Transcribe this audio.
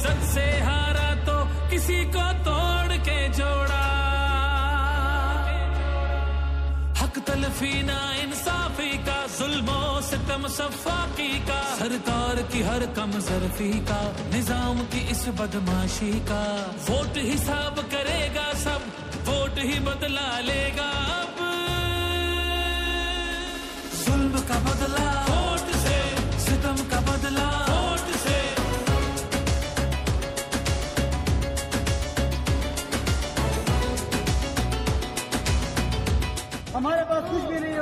इज्जत से हारा तो किसी को तोड़ के जोड़ा। हक तलफी ना इंसाफी का, जुल्मो सितम सफाकी का, सरकार की हर कम जरफी का, निजाम की इस बदमाशी का। वोट हिसाब करेगा सब, वोट ही बदला लेगा अब। जुल्म का बदला वोट से, सितम का बदला वोट से। हमारे पास कुछ भी नहीं